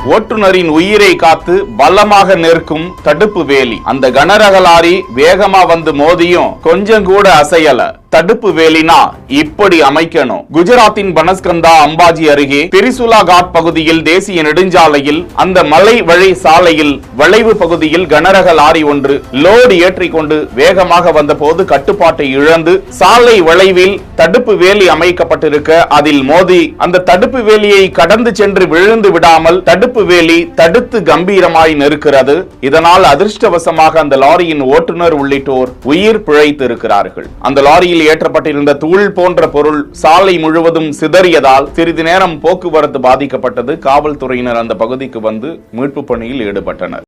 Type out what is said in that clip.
ஓட்டுநரின் உயிரை காத்து பலமாக நிற்கும் தடுப்பு வேலி. அந்த கனரக லாரி வேகமா வந்து மோதியும் கொஞ்சம் கூட அசையல. தடுப்பு வேலினா இப்படி அமைக்கணும். குஜராத்தின் பனஸ்கந்தா அம்பாஜி அருகே திரிசுலா காட் பகுதியில் தேசிய நெடுஞ்சாலையில் அந்த மலை வழி சாலையில் வளைவு பகுதியில் கனரக லாரி ஒன்று லோடு ஏற்றிக்கொண்டு வேகமாக வந்த போது கட்டுப்பாட்டை இழந்து சாலை வளைவில் தடுப்பு வேலி அமைக்கப்பட்டிருக்க அதில் மோதி அந்த தடுப்பு வேலியை கடந்து சென்று விழுந்து விடாமல் தடுப்பு வேலி தடுத்து கம்பீரமாய் நிற்கிறது. இதனால் அதிர்ஷ்டவசமாக அந்த லாரியின் ஓட்டுநர் உள்ளிட்டோர் உயிர் பிழைத்து இருக்கிறார்கள். அந்த லாரியில் ஏற்றப்பட்டிருந்த தூள் போன்ற பொருள் சாலை முழுவதும் சிதறியதால் சிறிது நேரம் போக்குவரத்து பாதிக்கப்பட்டது. காவல்துறையினர் அந்த பகுதிக்கு வந்து மீட்பு பணியில் ஈடுபட்டனர்.